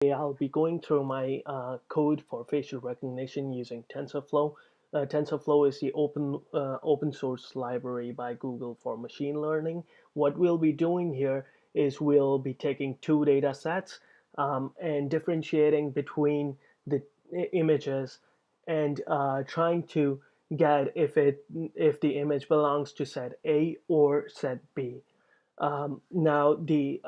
I'll be going through my code for facial recognition using TensorFlow. TensorFlow is the open source library by Google for machine learning. What we'll be doing here is we'll be taking two data sets and differentiating between the images and trying to get if the image belongs to set A or set B. Now the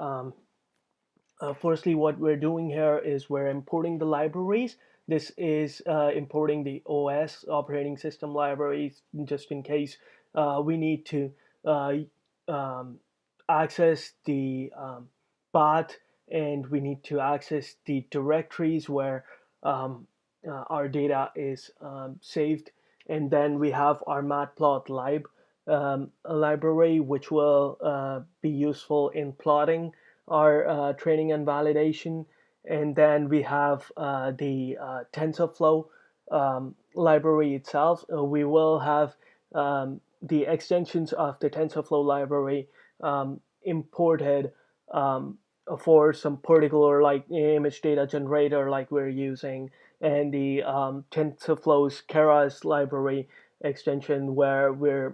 Firstly, what we're doing here is we're importing the libraries. This is importing the OS operating system libraries just in case we need to uh, um, access the path, and we need to access the directories where our data is saved. And then we have our matplotlib library, which will be useful in plotting our training and validation. And then we have the TensorFlow library itself. We will have the extensions of the TensorFlow library imported for some particular like image data generator like we're using, and the TensorFlow's Keras library extension where we're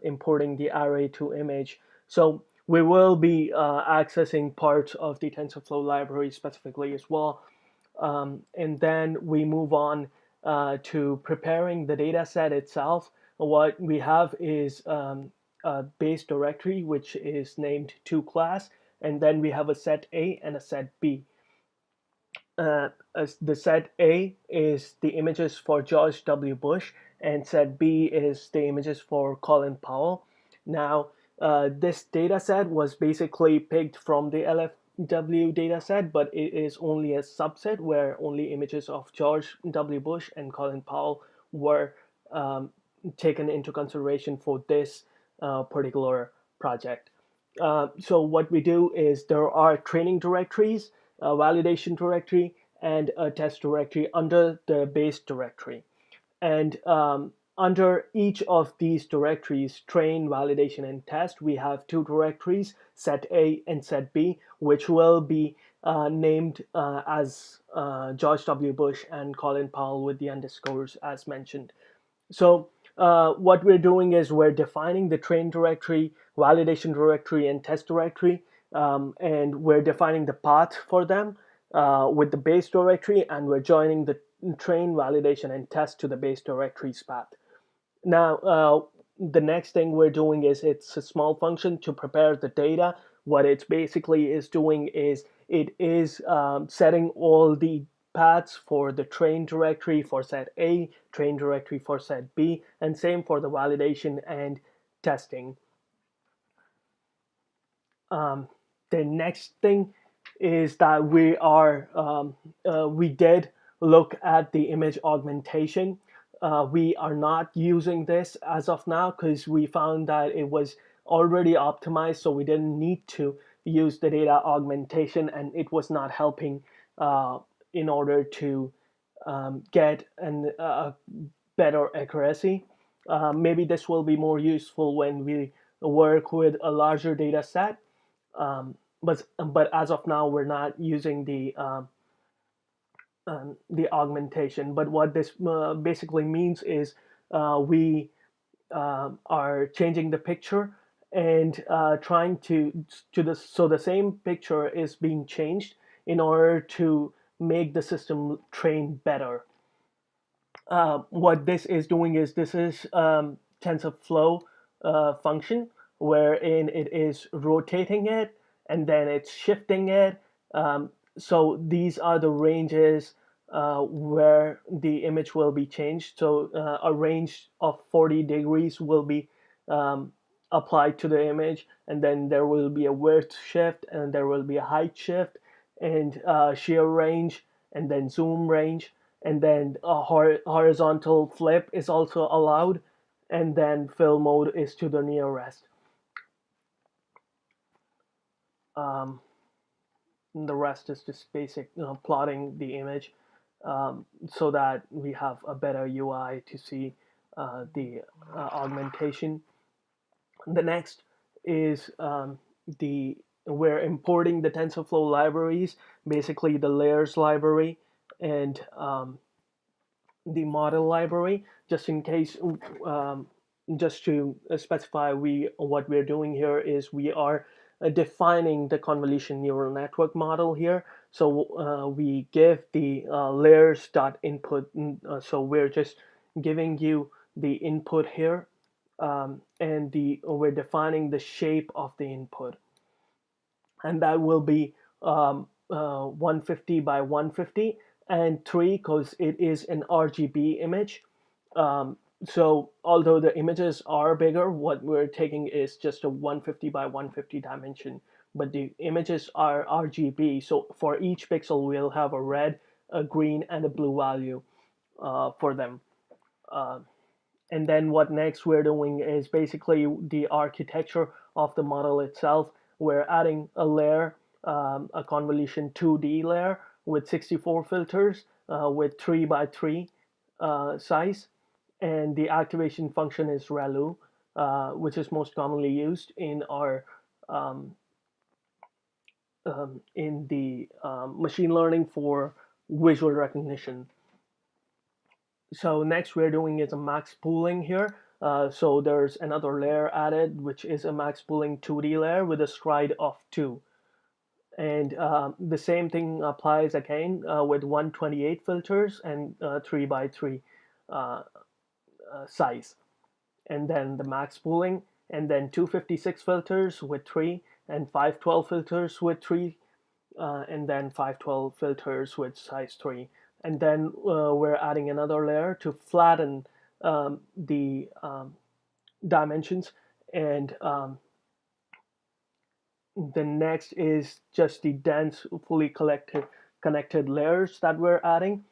importing the array to image. So we will be accessing parts of the TensorFlow library specifically as well. And then we move on to preparing the data set itself. What we have is a base directory, which is named toClass, and then we have a set A and a set B. As the set A is the images for George W. Bush, and set B is the images for Colin Powell. Now, this data set was basically picked from the LFW data set, but it is only a subset where only images of George W. Bush and Colin Powell were taken into consideration for this particular project. So what we do is there are training directories, a validation directory, and a test directory under the base directory. And under each of these directories, train, validation, and test, we have two directories, set A and set B, which will be named as George W. Bush and Colin Powell with the underscores as mentioned. So what we're doing is we're defining the train directory, validation directory, and test directory, and we're defining the path for them with the base directory, and we're joining the train, validation, and test to the base directory's path. Now, the next thing we're doing is it's a small function to prepare the data. What it's basically is doing is it is setting all the paths for the train directory for set A, train directory for set B, and same for the validation and testing. The next thing is that we did look at the image augmentation. We are not using this as of now because we found that it was already optimized, so we didn't need to use the data augmentation, and it was not helping in order to get a better accuracy. Maybe this will be more useful when we work with a larger data set. But as of now, we're not using the augmentation. But what this basically means is we are changing the picture and trying to the so the same picture is being changed in order to make the system train better. What this is doing is this is TensorFlow function wherein it is rotating it and then it's shifting it. So these are the ranges where the image will be changed. So a range of 40 degrees will be applied to the image, and then there will be a width shift, and there will be a height shift, and shear range, and then zoom range, and then a horizontal flip is also allowed, and then fill mode is to the nearest. Um, the rest is just basic plotting the image so that we have a better UI to see the augmentation. The next is the we're importing the TensorFlow libraries, basically the layers library and the model library, just in case. Um, just to specify, what we're doing here is we are defining the convolution neural network model here. So we give the layers dot input. So we're just giving you the input here, and we're defining the shape of the input, and that will be 150 by 150 and 3 because it is an RGB image. Um, so although the images are bigger, what we're taking is just a 150 by 150 dimension, but the images are RGB. So for each pixel, we'll have a red, a green, and a blue value for them. Uh, and then what next we're doing is basically the architecture of the model itself. We're adding a layer, a convolution 2D layer with 64 filters with 3 by 3 size, and the activation function is ReLU, which is most commonly used in our um, in the machine learning for visual recognition. So next we're doing is a max pooling here. So there's another layer added, which is a max pooling 2D layer with a stride of 2. And the same thing applies again with 128 filters and 3 by 3 uh, size. And then the max pooling, and then 256 filters with 3, and 512 filters with 3, and then 512 filters with size 3. And then we're adding another layer to flatten the dimensions. And the next is just the dense, fully connected layers that we're adding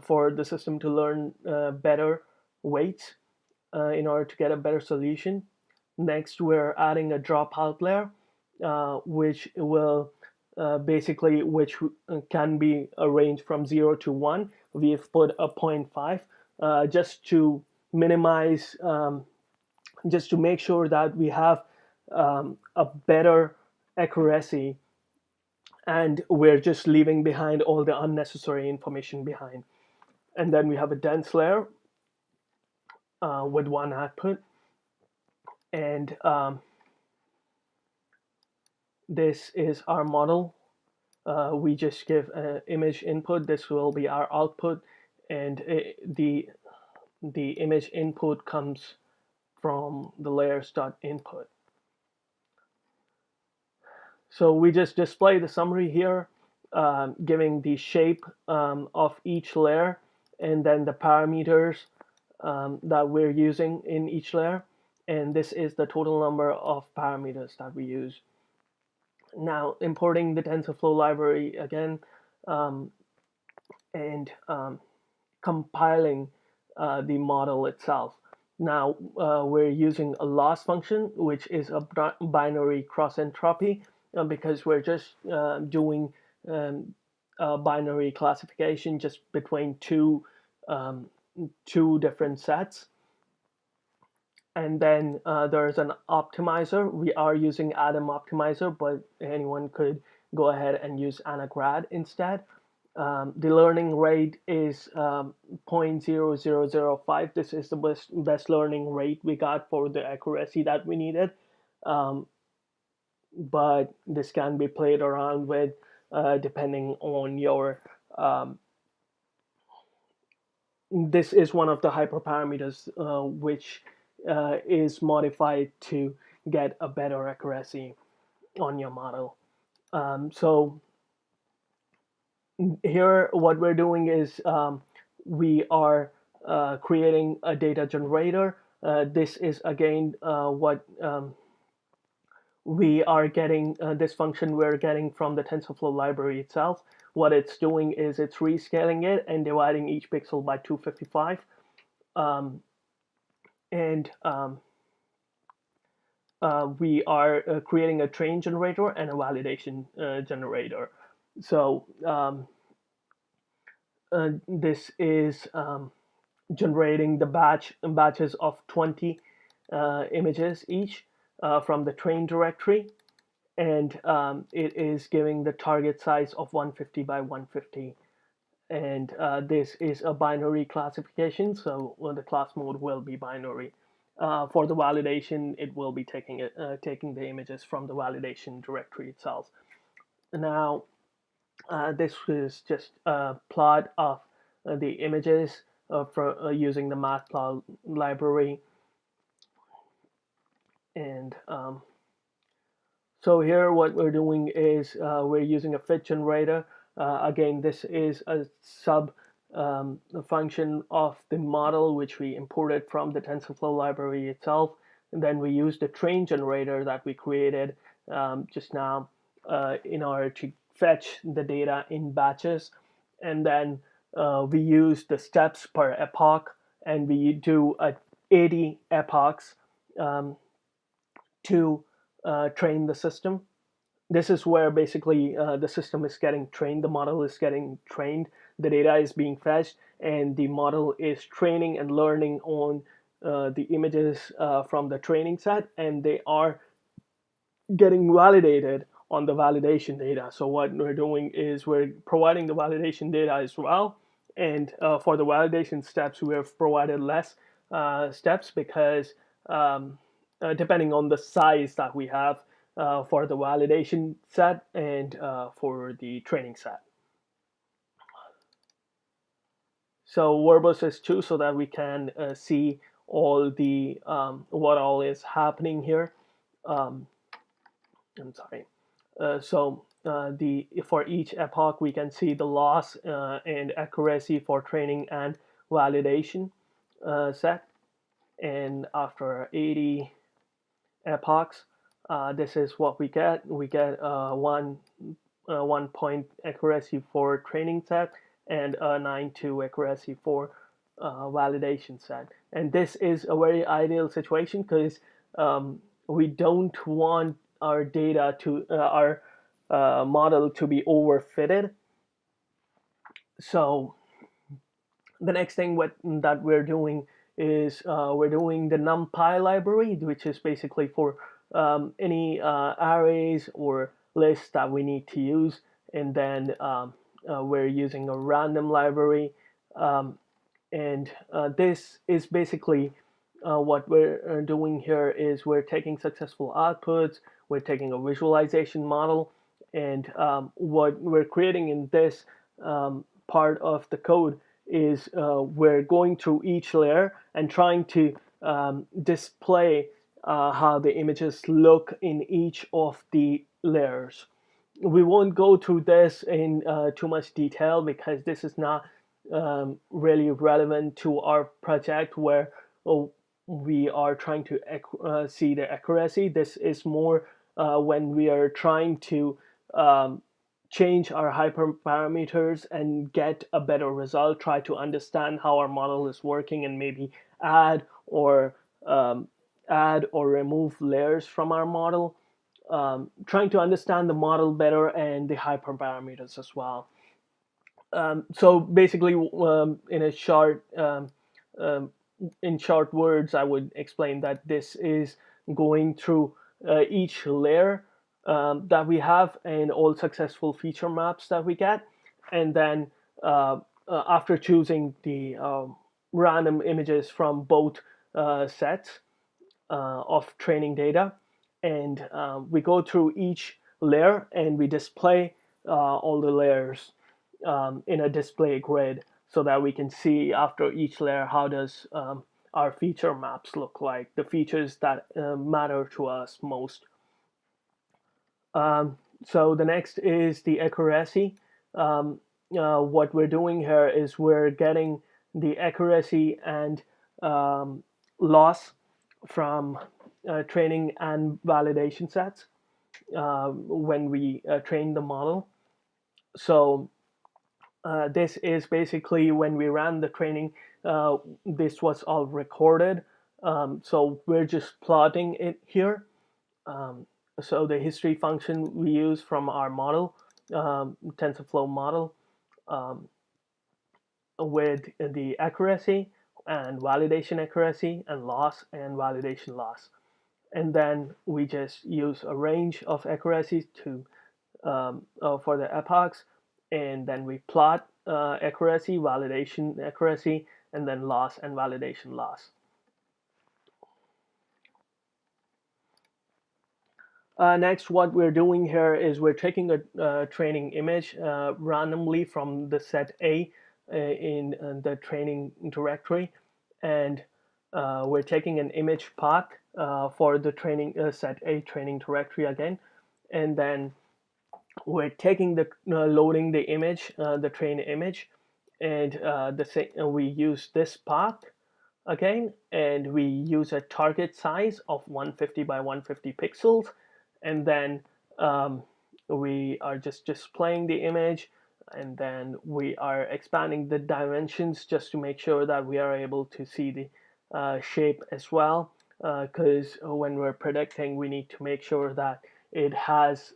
for the system to learn better weights in order to get a better solution. Next, we're adding a dropout layer, which will which can be arranged from 0 to 1. We've put a 0.5 just to minimize, just to make sure that we have a better accuracy, and we're just leaving behind all the unnecessary information behind. And then we have a dense layer with one output, and this is our model. We just give an image input. This will be our output, and the image input comes from the layers.input. So we just display the summary here, giving the shape of each layer, and then the parameters that we're using in each layer. And this is the total number of parameters that we use. Now importing the TensorFlow library again, and compiling the model itself. Now we're using a loss function, which is a binary cross entropy, because we're just doing a binary classification just between two different sets. And then there's an optimizer. We are using Atom Optimizer, but anyone could go ahead and use Anagrad instead. The learning rate is 0.0005. This is the best learning rate we got for the accuracy that we needed. But this can be played around with depending on your this is one of the hyperparameters which is modified to get a better accuracy on your model. So here what we're doing is we are creating a data generator. This is again what we are getting, this function we're getting from the TensorFlow library itself. What it's doing is it's rescaling it and dividing each pixel by 255. And we are creating a train generator and a validation generator. So this is generating the batches of 20 images each from the train directory, and it is giving the target size of 150 by 150. And this is a binary classification, so the class mode will be binary. For the validation, it will be taking the images from the validation directory itself. Now, this is just a plot of the images for using the matplotlib library, and so here what we're doing is we're using a fit generator. Again, this is a sub function of the model which we imported from the TensorFlow library itself. And then we use the train generator that we created just now in order to fetch the data in batches. And then we use the steps per epoch, and we do 80 epochs um, to train the system. This is where basically the system is getting trained, the model is getting trained, the data is being fetched, and the model is training and learning on the images from the training set, and they are getting validated on the validation data. So what we're doing is we're providing the validation data as well, and for the validation steps we have provided less steps because depending on the size that we have for the validation set and for the training set. So verbose is 2 so that we can see all the what all is happening here. Um, I'm sorry. The for each epoch we can see the loss and accuracy for training and validation set, and after 80 epochs, this is what we get. We get 1 point accuracy for training set and a 9.2 accuracy for validation set. And this is a very ideal situation because we don't want our data to our model to be overfitted. So the next thing that we're doing is we're doing the NumPy library, which is basically for any arrays or lists that we need to use. And then we're using a random library. And this is basically what we're doing here is we're taking successful outputs, we're taking a visualization model, and what we're creating in this part of the code is we're going through each layer and trying to display how the images look in each of the layers. We won't go through this in too much detail because this is not really relevant to our project where we are trying to see the accuracy. This is more when we are trying to change our hyperparameters and get a better result, try to understand how our model is working, and maybe add or remove layers from our model, trying to understand the model better and the hyperparameters as well. So basically, um, in short words, I would explain that this is going through each layer that we have and all successful feature maps that we get, and then after choosing the random images from both sets of training data, and we go through each layer and we display all the layers in a display grid so that we can see after each layer how does our feature maps look like, the features that matter to us most. So the next is the accuracy. What we're doing here is we're getting the accuracy and loss from training and validation sets when we train the model. So this is basically when we ran the training, this was all recorded. So we're just plotting it here. So the history function we use from our model, TensorFlow model, with the accuracy and validation accuracy and loss and validation loss. and then we just use a range of accuracy to for the epochs, and then we plot accuracy, validation accuracy, and then loss and validation loss. Next, what we're doing here is we're taking a training image randomly from the set A in the training directory, and we're taking an image path for the training set A training directory again, and then we're taking the loading the image, the train image, and we use this path again, and we use a target size of 150 by 150 pixels, and then we are just displaying the image, and then we are expanding the dimensions just to make sure that we are able to see the shape as well, because when we're predicting we need to make sure that it has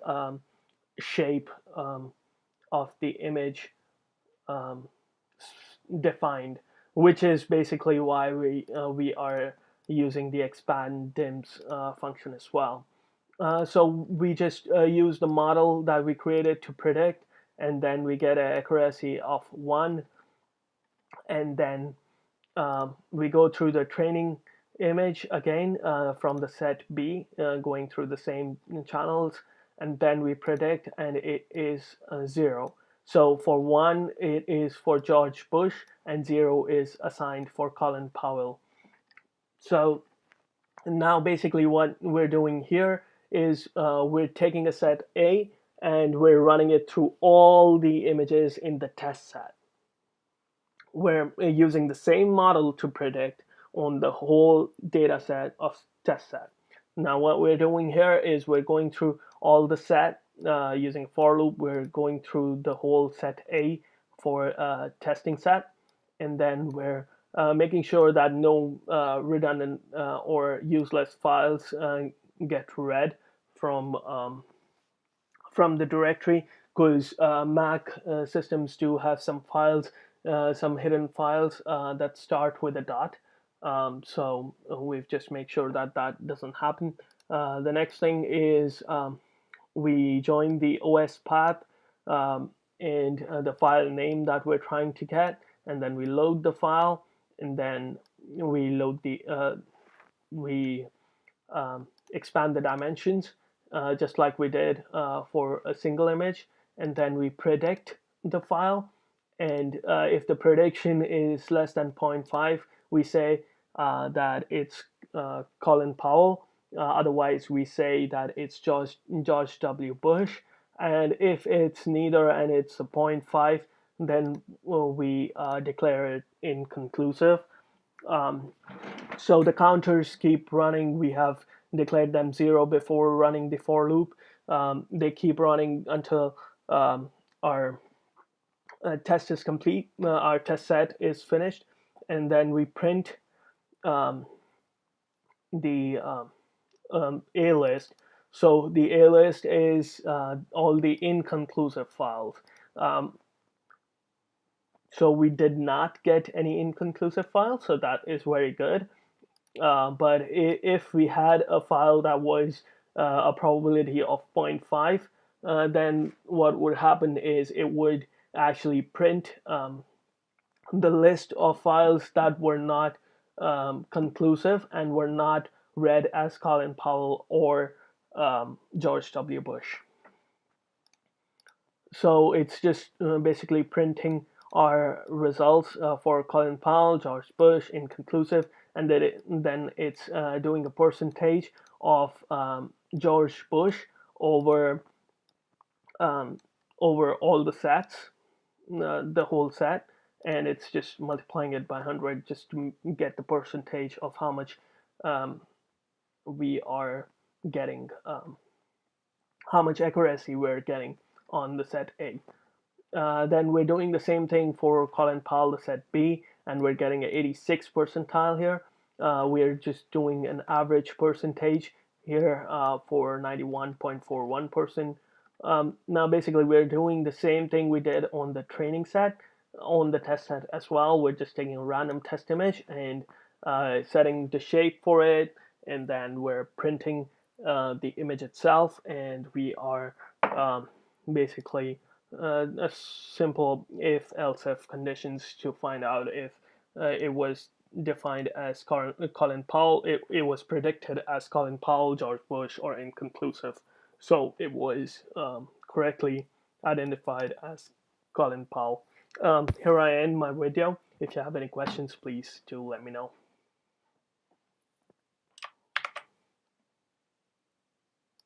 shape of the image um, defined, which is basically why we are using the expand dims function as well. So we just use the model that we created to predict, and then we get an accuracy of 1, and then we go through the training image again from the set B, going through the same channels, and then we predict, and it is 0. So for 1, it is for George Bush, and 0 is assigned for Colin Powell. So now basically what we're doing here is we're taking a set A, and we're running it through all the images in the test set. We're using the same model to predict on the whole data set of test set. Now what we're doing here is we're going through all the set using for loop. We're going through the whole set A for testing set, and then we're making sure that no redundant or useless files get read from the directory, because Mac systems do have some files, some hidden files that start with a dot. So we've just make sure that that doesn't happen. The next thing is we join the OS path and the file name that we're trying to get, and then we load the file, and then we load the we expand the dimensions just like we did for a single image, and then we predict the file, and if the prediction is less than 0.5, we say that it's Colin Powell. Otherwise we say that it's George W. Bush, and if it's neither and it's a 0.5, then we declare it inconclusive. um, so the counters keep running. We have declared them 0 before running the for loop. They keep running until our test is complete, our test set is finished, and then we print um, the A list. So the A list is all the inconclusive files. Um, so we did not get any inconclusive files, so that is very good. But if we had a file that was a probability of 0.5, then what would happen is it would actually print the list of files that were not conclusive and were not read as Colin Powell or George W. Bush. So it's just basically printing our results for Colin Powell, George Bush, inconclusive, and then it's doing a percentage of George Bush over um, over all the sets, the whole set, and it's just multiplying it by 100 just to get the percentage of how much um, we are getting, how much accuracy we're getting on the set A. Then we're doing the same thing for Colin Powell, the set B, and we're getting an 86 percentile here. We're just doing an average percentage here for 91.41%. Now basically we're doing the same thing we did on the training set, on the test set as well. We're just taking a random test image and setting the shape for it, and then we're printing the image itself, and we are basically a simple if else if conditions to find out if it was defined as Colin Powell, it was predicted as Colin Powell, George Bush, or inconclusive. So it was correctly identified as Colin Powell. Here I end my video. If you have any questions, please do let me know.